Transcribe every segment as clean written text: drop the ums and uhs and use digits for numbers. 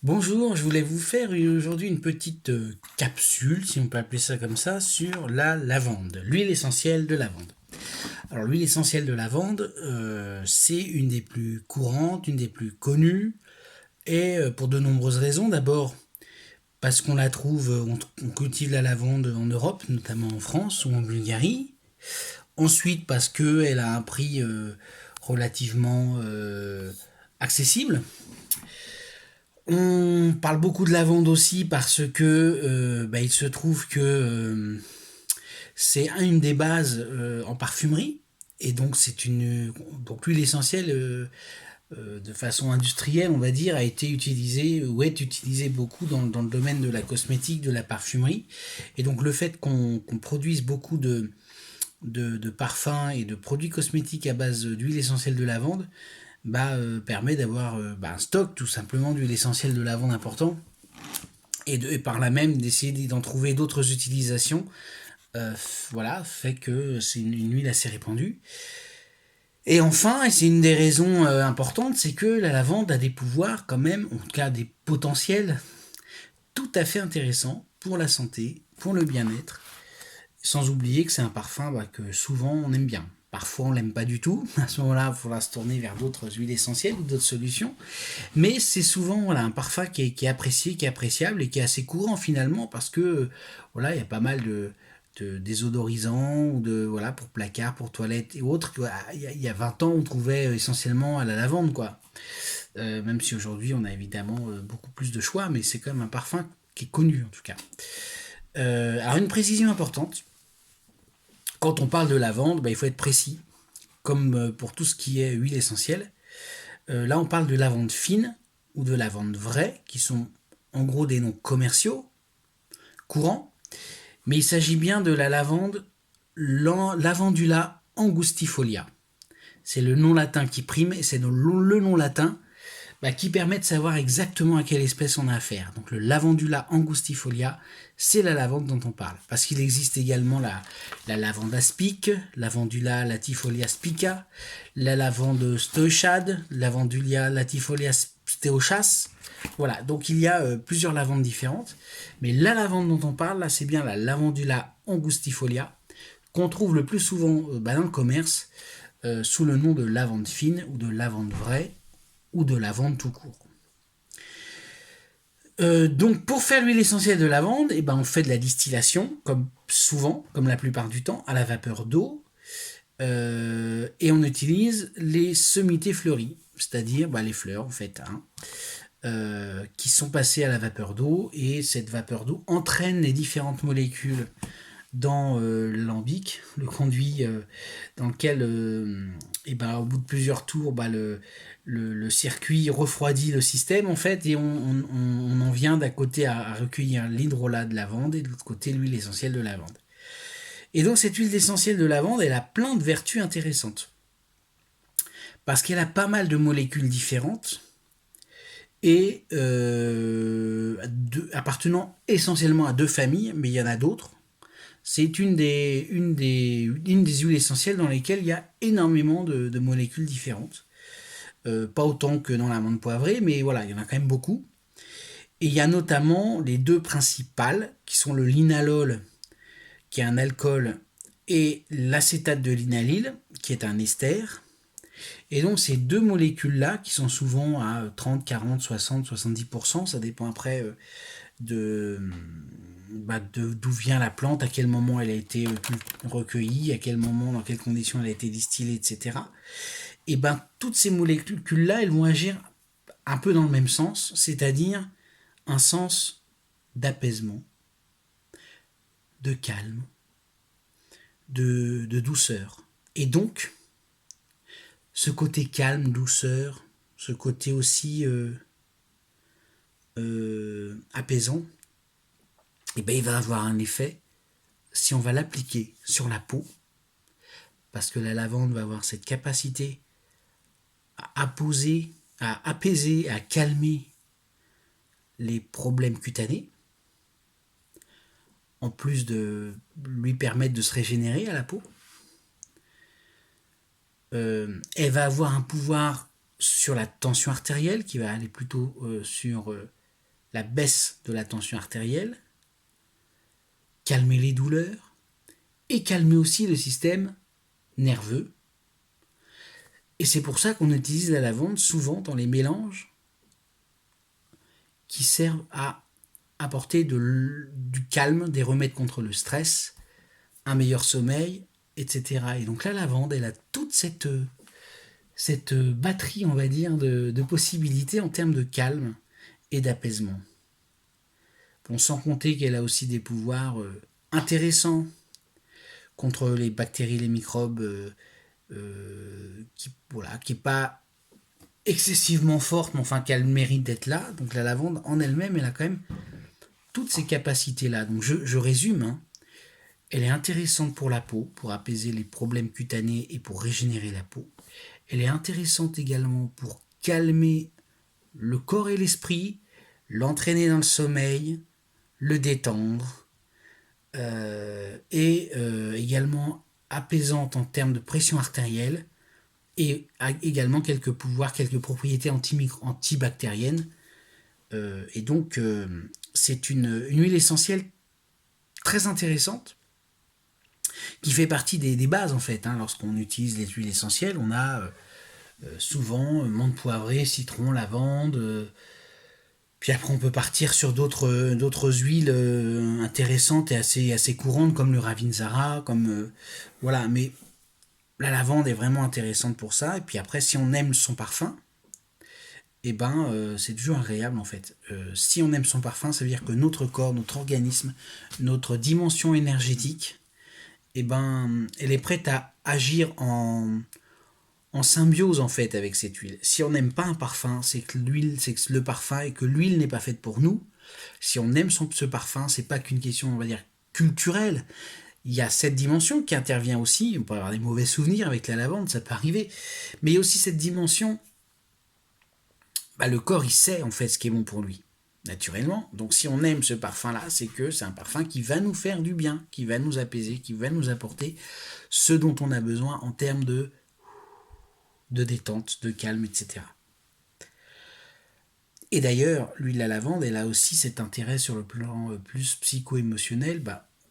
Bonjour, je voulais vous faire aujourd'hui une petite capsule, si on peut appeler ça comme ça, sur la lavande, l'huile essentielle de lavande. Alors l'huile essentielle de lavande, c'est une des plus courantes, une des plus connues, et pour de nombreuses raisons. D'abord parce qu'on la trouve, on cultive la lavande en Europe, notamment en France ou en Bulgarie. Ensuite parce qu'elle a un prix relativement accessible. On parle beaucoup de lavande aussi parce que il se trouve que c'est une des bases en parfumerie et donc c'est une donc l'huile essentielle de façon industrielle on va dire a été utilisée ou est utilisée beaucoup dans le domaine de la cosmétique, de la parfumerie et donc le fait qu'on produise beaucoup de parfums et de produits cosmétiques à base d'huile essentielle de lavande permet d'avoir un stock tout simplement d'huile essentielle de lavande important et par là même d'essayer d'en trouver d'autres utilisations. Voilà, fait que c'est une huile assez répandue. Et enfin, et c'est une des raisons importantes, c'est que la lavande a des pouvoirs quand même, en tout cas des potentiels tout à fait intéressants pour la santé, pour le bien-être, sans oublier que c'est un parfum que souvent on aime bien. Parfois on l'aime pas du tout, à ce moment-là il faudra se tourner vers d'autres huiles essentielles ou d'autres solutions. Mais c'est souvent voilà, un parfum qui est apprécié, qui est appréciable et qui est assez courant finalement parce que voilà, il y a pas mal de désodorisants ou de voilà pour placard, pour toilettes et autres. Il y a 20 ans on trouvait essentiellement à la lavande quoi. Même si aujourd'hui on a évidemment beaucoup plus de choix, mais c'est quand même un parfum qui est connu en tout cas. Alors une précision importante, quand on parle de lavande, il faut être précis, comme pour tout ce qui est huile essentielle. Là, on parle de lavande fine ou de lavande vraie, qui sont en gros des noms commerciaux, courants, mais il s'agit bien de la lavande Lavandula angustifolia. C'est le nom latin qui prime et c'est le nom latin qui permet de savoir exactement à quelle espèce on a affaire. Donc le Lavandula angustifolia, c'est la lavande dont on parle. Parce qu'il existe également la lavande aspic, Lavandula latifolia spica, la lavande stoechade, Lavandula latifolia steochas. Voilà, donc il y a plusieurs lavandes différentes. Mais la lavande dont on parle, là, c'est bien la Lavandula angustifolia, qu'on trouve le plus souvent dans le commerce sous le nom de lavande fine ou de lavande vraie ou de lavande tout court. Donc pour faire l'huile essentielle de lavande, on fait de la distillation, comme souvent, comme la plupart du temps, à la vapeur d'eau, et on utilise les sommités fleuries, c'est-à-dire les fleurs en fait, qui sont passées à la vapeur d'eau, et cette vapeur d'eau entraîne les différentes molécules dans l'alambic, le conduit dans lequel, au bout de plusieurs tours, le circuit refroidit le système en fait, et on en vient d'un côté à recueillir l'hydrolat de lavande et de l'autre côté l'huile essentielle de lavande. Et donc cette huile essentielle de lavande, elle a plein de vertus intéressantes parce qu'elle a pas mal de molécules différentes et appartenant essentiellement à deux familles, mais il y en a d'autres. C'est une des huiles essentielles dans lesquelles il y a énormément de molécules différentes. Pas autant que dans l'amande poivrée, mais voilà, il y en a quand même beaucoup. Et il y a notamment les deux principales, qui sont le linalol, qui est un alcool, et l'acétate de linalyle, qui est un ester. Et donc ces deux molécules-là, qui sont souvent à 30, 40, 60, 70%, ça dépend après de d'où vient la plante, à quel moment elle a été recueillie, à quel moment, dans quelles conditions elle a été distillée, etc. Et toutes ces molécules-là, elles vont agir un peu dans le même sens, c'est-à-dire un sens d'apaisement, de calme, de douceur. Et donc, ce côté calme, douceur, ce côté aussi apaisant, il va avoir un effet si on va l'appliquer sur la peau, parce que la lavande va avoir cette capacité à apaiser, à calmer les problèmes cutanés, en plus de lui permettre de se régénérer à la peau. Elle va avoir un pouvoir sur la tension artérielle qui va aller plutôt sur la baisse de la tension artérielle, calmer les douleurs et calmer aussi le système nerveux. Et c'est pour ça qu'on utilise la lavande souvent dans les mélanges qui servent à apporter du calme, des remèdes contre le stress, un meilleur sommeil, etc. Et donc la lavande, elle a toute cette batterie, on va dire, de possibilités en termes de calme et d'apaisement. Bon, sans compter qu'elle a aussi des pouvoirs intéressants contre les bactéries, les microbes, qui n'est pas excessivement forte, mais enfin qu'elle mérite d'être là. Donc la lavande en elle-même, elle a quand même toutes ces capacités-là. Donc je résume, hein. Elle est intéressante pour la peau, pour apaiser les problèmes cutanés et pour régénérer la peau. Elle est intéressante également pour calmer le corps et l'esprit, l'entraîner dans le sommeil, le détendre, et également apaisante en termes de pression artérielle, et a également quelques pouvoirs, quelques propriétés antibactériennes. Et donc, c'est une huile essentielle très intéressante qui fait partie des bases en fait. Hein. Lorsqu'on utilise les huiles essentielles, on a souvent menthe poivrée, citron, lavande. Puis après, on peut partir sur d'autres huiles intéressantes et assez courantes comme le Ravinzara, voilà. Mais la lavande est vraiment intéressante pour ça. Et puis après, si on aime son parfum, eh ben, c'est toujours agréable en fait. Si on aime son parfum, ça veut dire que notre corps, notre organisme, notre dimension énergétique, eh ben, elle est prête à agir en symbiose en fait avec cette huile. Si on n'aime pas un parfum, c'est que le parfum et que l'huile n'est pas faite pour nous. Si on aime ce parfum, c'est pas qu'une question, on va dire, culturelle. Il y a cette dimension qui intervient aussi. On peut avoir des mauvais souvenirs avec la lavande, ça peut arriver. Mais il y a aussi cette dimension, le corps il sait en fait ce qui est bon pour lui, naturellement. Donc si on aime ce parfum-là, c'est que c'est un parfum qui va nous faire du bien, qui va nous apaiser, qui va nous apporter ce dont on a besoin en termes de détente, de calme, etc. Et d'ailleurs, l'huile à lavande, elle a aussi cet intérêt sur le plan plus psycho-émotionnel,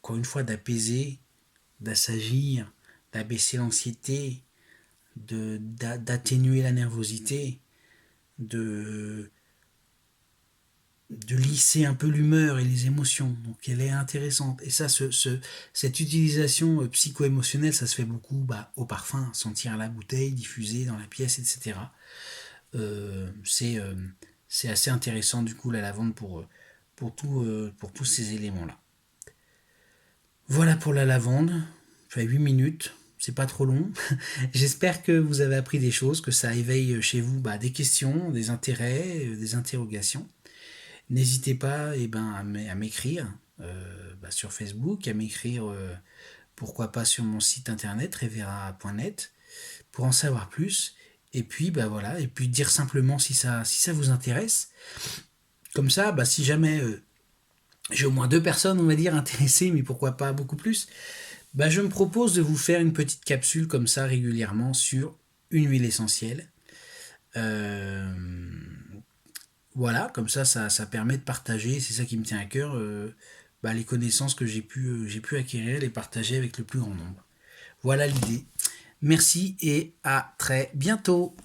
encore une fois, d'apaiser, d'assagir, d'abaisser l'anxiété, d'atténuer la nervosité, de lisser un peu l'humeur et les émotions. Donc elle est intéressante. Et ça, cette utilisation psycho-émotionnelle, ça se fait beaucoup au parfum, sentir la bouteille, diffuser dans la pièce, etc. C'est assez intéressant du coup la lavande pour tous ces éléments-là. Voilà pour la lavande. Ça fait 8 minutes. C'est pas trop long. J'espère que vous avez appris des choses, que ça éveille chez vous des questions, des intérêts, des interrogations. N'hésitez pas à m'écrire sur Facebook, à m'écrire pourquoi pas sur mon site internet revera.net pour en savoir plus. Et puis voilà, et puis dire simplement si ça vous intéresse. Comme ça, si jamais j'ai au moins 2 personnes, on va dire, intéressées, mais pourquoi pas beaucoup plus, je me propose de vous faire une petite capsule comme ça régulièrement sur une huile essentielle. Voilà, comme ça permet de partager, c'est ça qui me tient à cœur, les connaissances que j'ai pu acquérir, les partager avec le plus grand nombre. Voilà l'idée. Merci et à très bientôt.